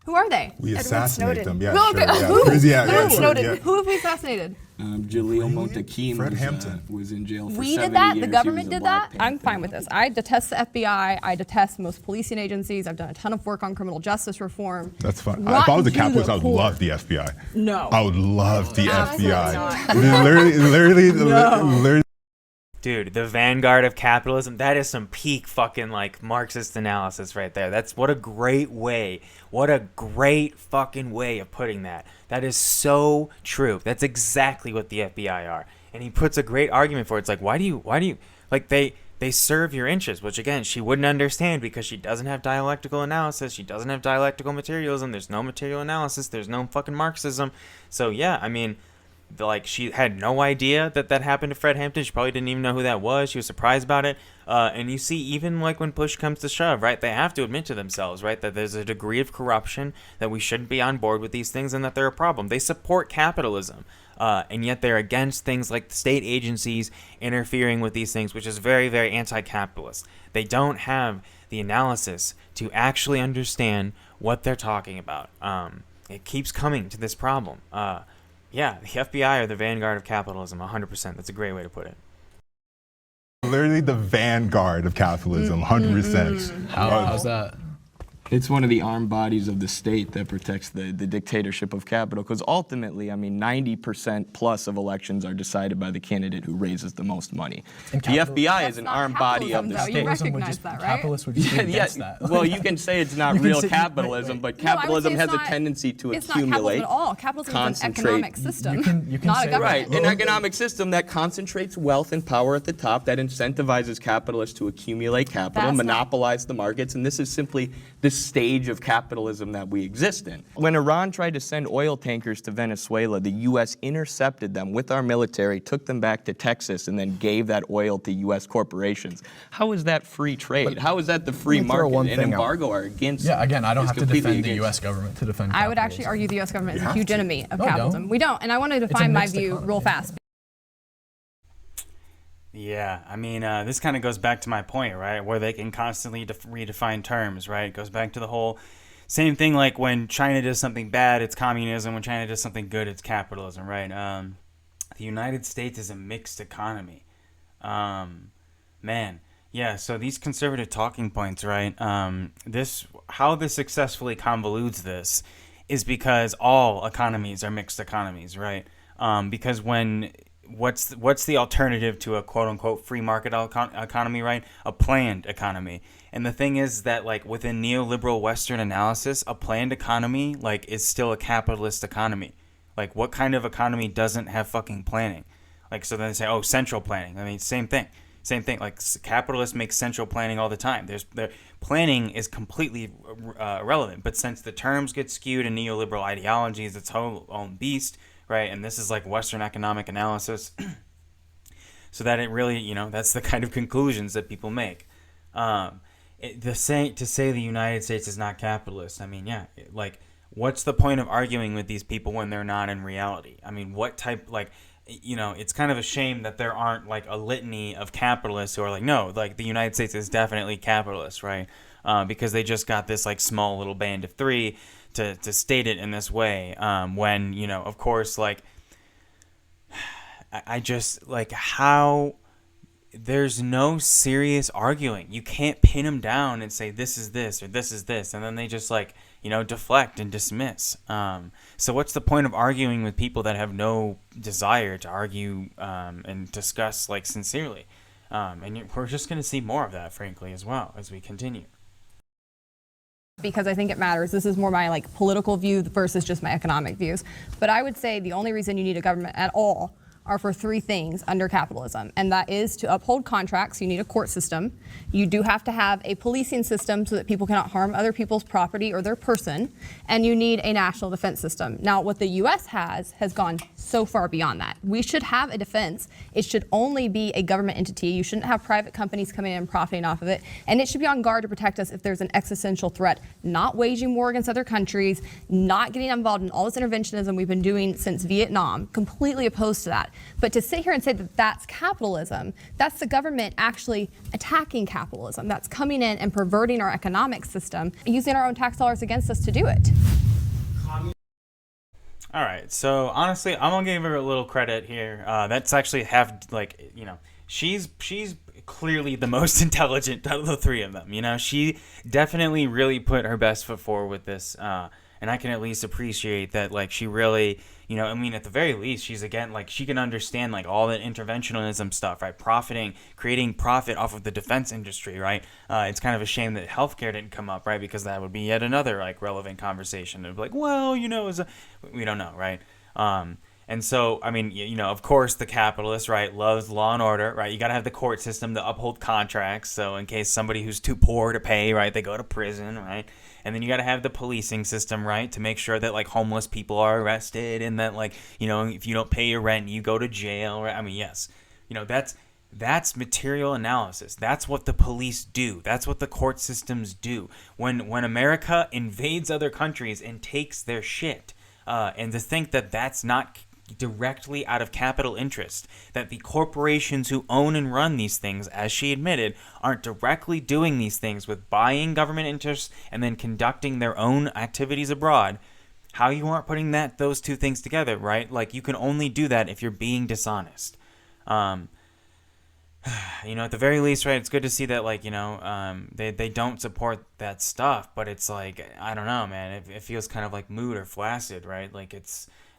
Who are they? We assassinate them. Yeah, No, sure. okay. Yeah. Who? Yeah, Snowden. yeah. Who have we assassinated? Jaleel Montekim Fred Hampton was in jail for We 70 did that? years. The He government was a did that? Black I'm Panther. fine with this. I detest the FBI. I detest most policing agencies. I've done a ton of work on criminal justice reform. That's fine. If Rotten I was a to capitalist, the I would core. love the FBI. No. I would love the Absolutely FBI. not. Literally. Dude, the vanguard of capitalism, that is some peak fucking like Marxist analysis right there. That's what a great way. What a great fucking way of putting that. That is so true. That's exactly what the FBI are. And he puts a great argument for it. It's like, why do you like they serve your interests, which again, she wouldn't understand because she doesn't have dialectical analysis. She doesn't have dialectical materialism. There's no material analysis. There's no fucking Marxism. So yeah, I mean, like she had no idea that happened to Fred Hampton. She probably didn't even know who that was. She was surprised about it. And you see, even like when push comes to shove, right, they have to admit to themselves, right, that there's a degree of corruption, that we shouldn't be on board with these things, and that they're a problem. They support capitalism, and yet they're against things like the state agencies interfering with these things, which is very, very anti-capitalist. They don't have the analysis to actually understand what they're talking about. It keeps coming to this problem. Yeah, the FBI are the vanguard of capitalism, 100%. That's a great way to put it. Literally the vanguard of capitalism, 100%. How's that? It's one of the armed bodies of the state that protects the dictatorship of capital, because ultimately, I mean, 90% plus of elections are decided by the candidate who raises the most money. The FBI is an armed body of the state. You recognize that, right? Capitalists would just be against that. Well, you can say it's not real capitalism, but capitalism has a tendency to It's not accumulate, capitalism at all. Capitalism is an concentrate. economic system, You can not say a that. government. Right, an economic system that concentrates wealth and power at the top, that incentivizes capitalists to accumulate capital, That's not- monopolize the markets, and this is simply the stage of capitalism that we exist in. When Iran tried to send oil tankers to Venezuela, the U.S. intercepted them with our military, took them back to Texas, and then gave that oil to U.S. corporations. How is that free trade? How is that the free market? An embargo are against. Yeah, again, I don't is have to completely defend the against- U.S. government to defend I would actually capitalism. argue the U.S. government is You a have huge to. enemy of No, capitalism. don't. We don't, and I want to a define my mixed view economy. real fast. Yeah, I mean, this kind of goes back to my point, right, where they can constantly redefine terms, right? It goes back to the whole same thing, like when China does something bad, it's communism. When China does something good, it's capitalism, right? The United States is a mixed economy. Man, yeah, so these conservative talking points, right, how this successfully convolutes this is because all economies are mixed economies, right? Because what's the alternative to a quote-unquote free market economy, right? A planned economy. And the thing is that, like, within neoliberal Western analysis, a planned economy, like, is still a capitalist economy. Like, what kind of economy doesn't have fucking planning? Like, so then they say, oh, central planning. I mean, same thing. Like, capitalists make central planning all the time. The planning is completely irrelevant. But since the terms get skewed in neoliberal ideologies, its whole own beast, right? And this is like Western economic analysis. So that it really, that's the kind of conclusions that people make. To say the United States is not capitalist, I mean, yeah, like, what's the point of arguing with these people when they're not in reality? I mean, what type, like, it's kind of a shame that there aren't, like, a litany of capitalists who are like, no, like, the United States is definitely capitalist, right? Because they just got this, like, small little band of three to state it in this way, when, of course, like, I just, like, how there's no serious arguing. You can't pin them down and say this is this or this is this, and then they just, like, deflect and dismiss. So what's the point of arguing with people that have no desire to argue and discuss, like, sincerely? And we're just going to see more of that, frankly, as well as we continue. Because I think it matters. This is more my, like, political view versus just my economic views. But I would say the only reason you need a government at all are for three things under capitalism, and that is to uphold contracts. You need a court system. You do have to have a policing system so that people cannot harm other people's property or their person, and you need a national defense system. Now, what the U.S. has gone so far beyond that. We should have a defense. It should only be a government entity. You shouldn't have private companies coming in and profiting off of it, and it should be on guard to protect us if there's an existential threat, not waging war against other countries, not getting involved in all this interventionism we've been doing since Vietnam. Completely opposed to that. But to sit here and say that that's capitalism, that's the government actually attacking capitalism. That's coming in and perverting our economic system, using our own tax dollars against us to do it. All right, so honestly, I'm gonna give her a little credit here. That's actually she's clearly the most intelligent out of the three of them. She definitely really put her best foot forward with this, and I can at least appreciate that. Like, she really, at the very least, she's again like she can understand like all the interventionism stuff, right? Creating profit off of the defense industry, right? It's kind of a shame that healthcare didn't come up, right? Because that would be yet another like relevant conversation. It'd be like, well, we don't know, right? And so, of course, the capitalist, right, loves law and order, right? You got to have the court system to uphold contracts. So in case somebody who's too poor to pay, right, they go to prison, right? And then you got to have the policing system, right, to make sure that, like, homeless people are arrested and that, like, if you don't pay your rent, you go to jail, right? Yes. That's material analysis. That's what the police do. That's what the court systems do. When America invades other countries and takes their shit, and to think that that's not directly out of capital interest, that the corporations who own and run these things, as she admitted, aren't directly doing these things with buying government interests and then conducting their own activities abroad, how you aren't putting those two things together, right? Like, you can only do that if you're being dishonest. At the very least, right, it's good to see that, like, they don't support that stuff, but it's like, I don't know, man, it feels kind of like mood or flaccid, right? Like,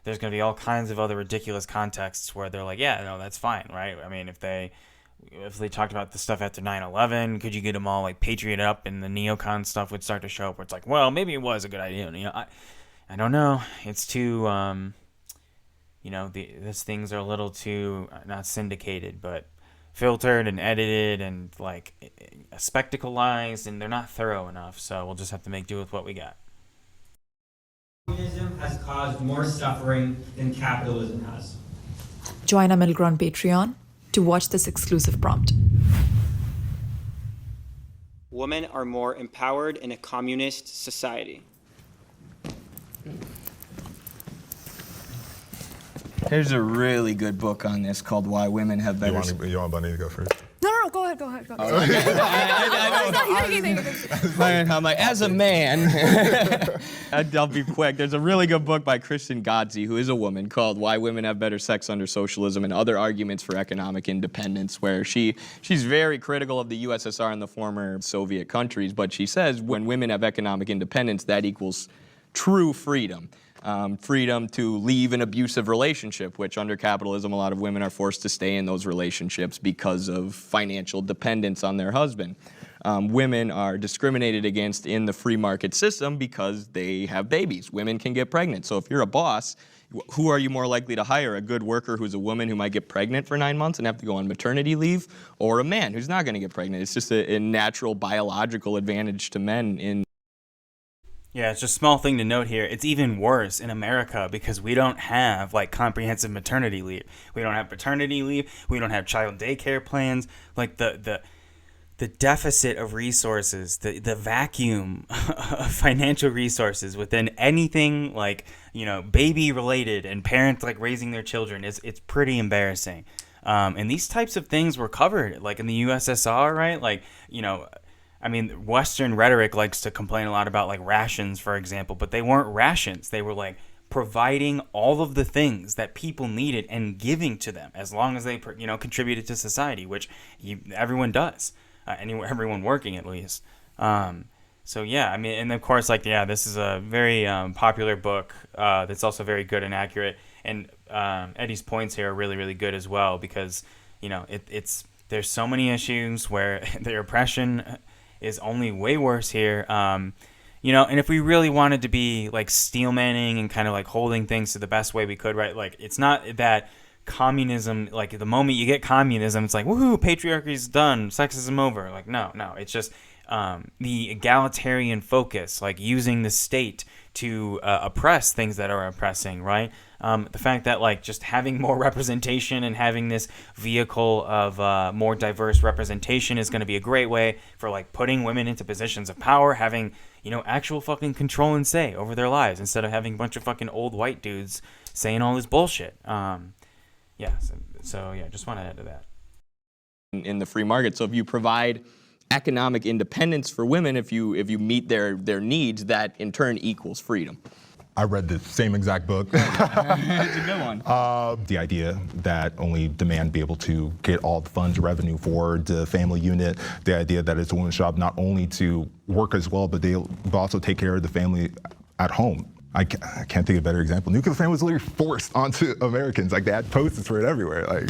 there's going to be all kinds of other ridiculous contexts where they're like, yeah, no, that's fine, right? If they talked about the stuff after 9/11, could you get them all, like, patriot up, and the neocon stuff would start to show up where it's like, well, maybe it was a good idea, I don't know. It's too, these things are a little too, not syndicated, but filtered and edited and like spectacleized, and they're not thorough enough. So we'll just have to make do with what we got. Communism has caused more suffering than capitalism has. Join our Middle Ground Patreon to watch this exclusive prompt. Women are more empowered in a communist society. There's a really good book on this called Why Women Have Better... You want Bunny to go first? No, go ahead. I'm like, as a man, I'll be quick. There's a really good book by Kristen Godsey, who is a woman, called Why Women Have Better Sex Under Socialism and Other Arguments for Economic Independence, where she's very critical of the USSR and the former Soviet countries, but she says when women have economic independence, that equals true freedom. Freedom to leave an abusive relationship, which under capitalism, a lot of women are forced to stay in those relationships because of financial dependence on their husband. Women are discriminated against in the free market system because they have babies. Women can get pregnant. So if you're a boss, who are you more likely to hire? A good worker who's a woman who might get pregnant for 9 months and have to go on maternity leave, or a man who's not going to get pregnant? It's just a natural biological advantage to men in. Yeah, it's just a small thing to note here. It's even worse in America because we don't have, like, comprehensive maternity leave. We don't have paternity leave. We don't have child daycare plans. Like, the deficit of resources, the vacuum of financial resources within anything, like, baby-related and parents, like, raising their children, it's pretty embarrassing. And these types of things were covered, like, in the USSR, right? Like, Western rhetoric likes to complain a lot about, like, rations, for example, but they weren't rations. They were, like, providing all of the things that people needed and giving to them as long as they, contributed to society, which everyone does, everyone working at least. So, yeah, and of course, this is a very popular book that's also very good and accurate. And Eddie's points here are really, really good as well because, there's so many issues where the oppression is only way worse here. And if we really wanted to be like steelmanning and kind of like holding things to the best way we could, right? Like, it's not that communism, like the moment you get communism, it's like, woohoo, patriarchy's done, sexism over. Like, no, it's just the egalitarian focus, like using the state to oppress things that are oppressing, right? The fact that, like, just having more representation and having this vehicle of more diverse representation is going to be a great way for, like, putting women into positions of power, having, actual fucking control and say over their lives instead of having a bunch of fucking old white dudes saying all this bullshit. Just want to add to that. In the free market. So if you provide economic independence for women, if you meet their needs, that in turn equals freedom. I read the same exact book. It's a good one. The idea that only the man be able to get all the funds revenue for the family unit, the idea that it's a woman's job not only to work as well, but they'll also take care of the family at home. I can't think of a better example. Nuclear family was literally forced onto Americans. Like, they had posters for it everywhere. Like,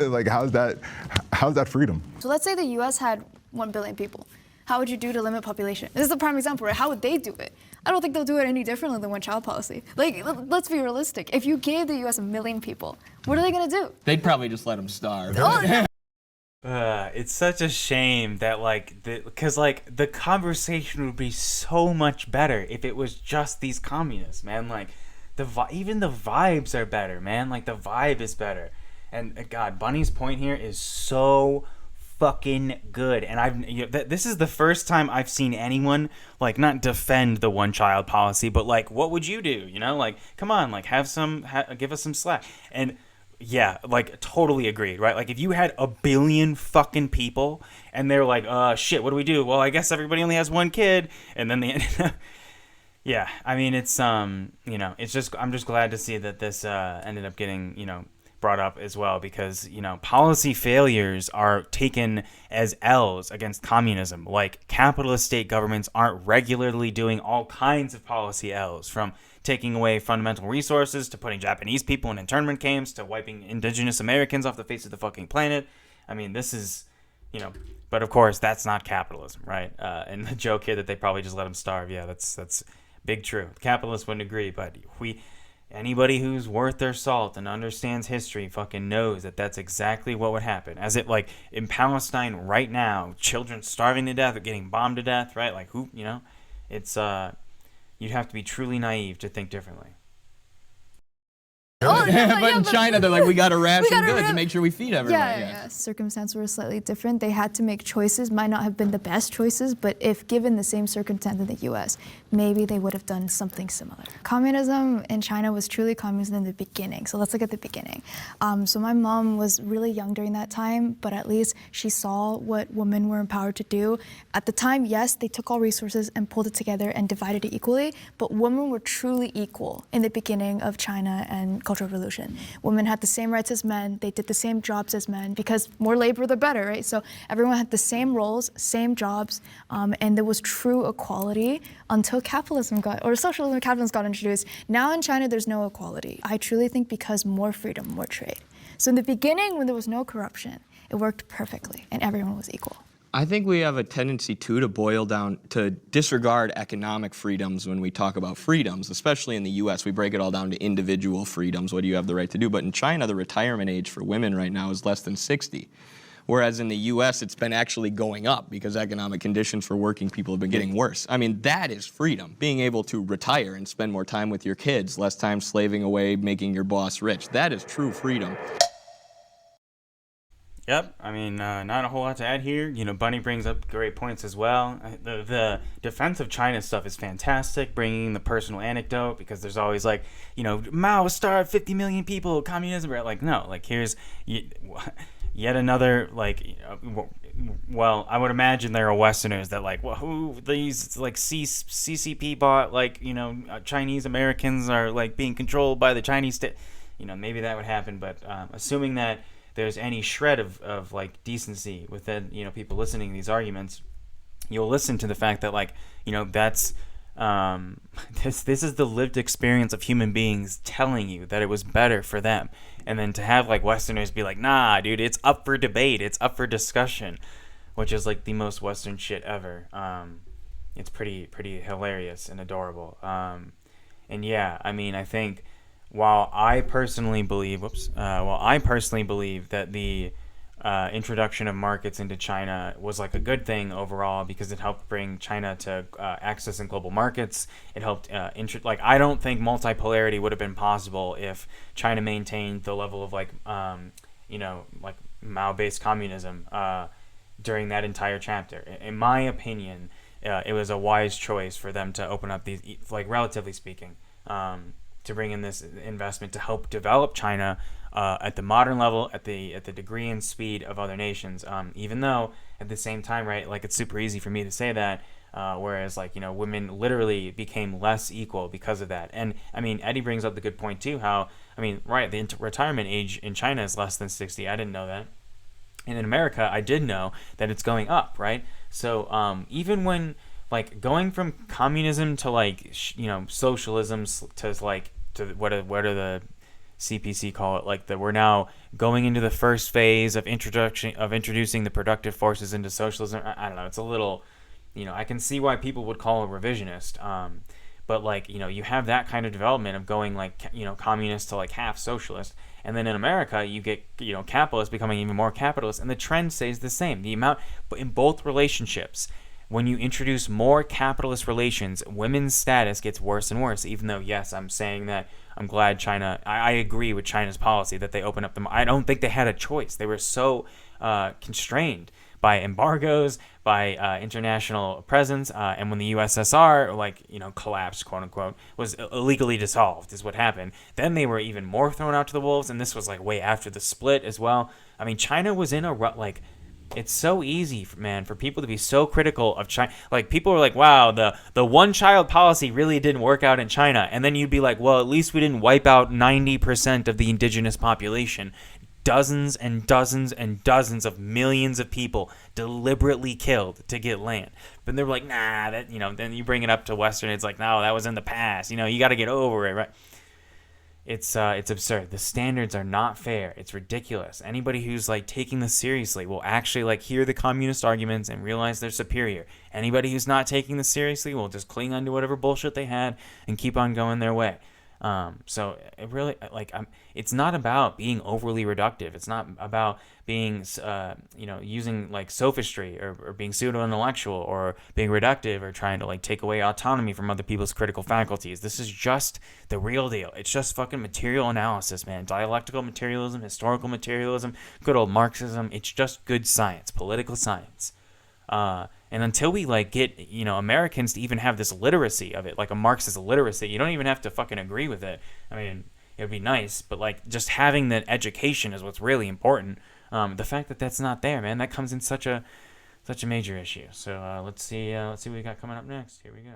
like how's that freedom? So let's say the US had 1 billion people. How would you do to limit population? This is a prime example, right? How would they do it? I don't think they'll do it any differently than one-child policy. Like, let's be realistic. If you gave the US 1 million people, what are they gonna do? They'd probably just let them starve. It's such a shame that because the conversation would be so much better if it was just these communists, man. Like even the vibes are better, man. Like the vibe is better. And God, Bunny's point here is so fucking good. And this is the first time I've seen anyone like not defend the one-child policy, but like, what would you do? You know, like, come on, like give us some slack. And yeah, like totally agreed, right? Like if you had 1 billion fucking people and they're like, shit, what do we do? Well, I guess everybody only has 1 kid, and then yeah, I mean, it's it's just, I'm just glad to see that this ended up getting, brought up as well, because, policy failures are taken as L's against communism. Like capitalist state governments aren't regularly doing all kinds of policy L's, from taking away fundamental resources, to putting Japanese people in internment camps, to wiping indigenous Americans off the face of the fucking planet. I mean, this is, but of course that's not capitalism, right? And the joke here that they probably just let them starve. Yeah, that's big true. Capitalists wouldn't agree, but anybody who's worth their salt and understands history fucking knows that that's exactly what would happen. As it, like, in Palestine right now, children starving to death or getting bombed to death, right? Like, it's, you'd have to be truly naive to think differently. Oh, But in China, they're like, we got to ration goods to make sure we feed everyone. Yeah. Circumstances were slightly different. They had to make choices, might not have been the best choices, but if given the same circumstance in the US, maybe they would have done something similar. Communism in China was truly communism in the beginning. So let's look at the beginning. So my mom was really young during that time, but at least she saw what women were empowered to do. At the time, yes, they took all resources and pulled it together and divided it equally, but women were truly equal in the beginning of China and Cultural Revolution. Women had the same rights as men. They did the same jobs as men, because more labor, the better, right? So everyone had the same roles, same jobs, and there was true equality until capitalism socialism and capitalism got introduced. Now in China, there's no equality. I truly think because more freedom, more trade. So in the beginning, when there was no corruption, it worked perfectly and everyone was equal. I think we have a tendency to boil down, to disregard economic freedoms when we talk about freedoms, especially in the US. We break it all down to individual freedoms. What do you have the right to do? But in China, the retirement age for women right now is less than 60. Whereas in the US, it's been actually going up because economic conditions for working people have been getting worse. I mean, that is freedom. Being able to retire and spend more time with your kids, less time slaving away, making your boss rich. That is true freedom. Yep, I mean, not a whole lot to add here. Bunny brings up great points as well. The defense of China stuff is fantastic, bringing the personal anecdote, because there's always like, Mao starved 50 million people, communism. Like, no, like here's yet another, like, well, I would imagine there are Westerners that like, well, who these like CCP bought, like, Chinese Americans are like being controlled by the Chinese state. Maybe that would happen, but assuming that there's any shred of like decency within people listening to these arguments, you'll listen to the fact that like that's this is the lived experience of human beings telling you that it was better for them, and then to have like Westerners be like, nah, dude, it's up for debate, it's up for discussion, which is like the most Western shit ever. It's pretty hilarious and adorable. And yeah, I mean, I think. While I personally believe that the introduction of markets into China was like a good thing overall, because it helped bring China to access in global markets. It helped I don't think multipolarity would have been possible if China maintained the level of like Mao-based communism during that entire chapter. In my opinion, it was a wise choice for them to open up these, like relatively speaking, to bring in this investment to help develop China at the modern level, at the degree and speed of other nations. Even though at the same time, right, like it's super easy for me to say that, whereas like, you know, women literally became less equal because of that. And I mean, Eddie brings up the good point too, how, I mean, right, the retirement age in China is less than 60. I didn't know that. And in America, I did know that it's going up, right? So even when, like, going from communism to, like, you know, socialism to, like, to what are the CPC call it, like, that we're now going into the first phase of introducing the productive forces into socialism. I don't know, it's a little, you know, I can see why people would call it revisionist. But, like, you know, you have that kind of development of going, like, you know, communist to, like, half socialist. And then in America, you get, you know, capitalists becoming even more capitalist. And the trend stays the same. The amount, but in both relationships, when you introduce more capitalist relations, women's status gets worse and worse. Even though, yes, I'm saying that I'm glad China, I agree with China's policy that they open up I don't think they had a choice. They were so constrained by embargoes, by international presence, and when the USSR, like, you know, collapsed, quote unquote, was illegally dissolved, is what happened. Then they were even more thrown out to the wolves, and this was like way after the split as well. I mean, China was in a rut, like, it's so easy, man, for people to be so critical of China. Like, people are like, wow, the one-child policy really didn't work out in China. And then you'd be like, well, at least we didn't wipe out 90% of the indigenous population. Dozens and dozens and dozens of millions of people deliberately killed to get land. But they're like, nah, that, you know, then you bring it up to Western, it's like, no, that was in the past. You know, you got to get over it, right? It's absurd. The standards are not fair. It's ridiculous. Anybody who's like taking this seriously will actually like hear the communist arguments and realize they're superior. Anybody who's not taking this seriously will just cling on to whatever bullshit they had and keep on going their way. So it really, like, it's not about being overly reductive. It's not about being, you know, using like sophistry or being pseudo-intellectual or being reductive or trying to like take away autonomy from other people's critical faculties. This is just the real deal. It's just fucking material analysis, man. Dialectical materialism, historical materialism, good old Marxism. It's just good science, political science. And until we like get, you know, Americans to even have this literacy of it, like a Marxist literacy, you don't even have to fucking agree with it. I mean, it would be nice, but like just having that education is what's really important. The fact that that's not there, man, that comes in such a major issue. So let's see what we got coming up next. Here we go.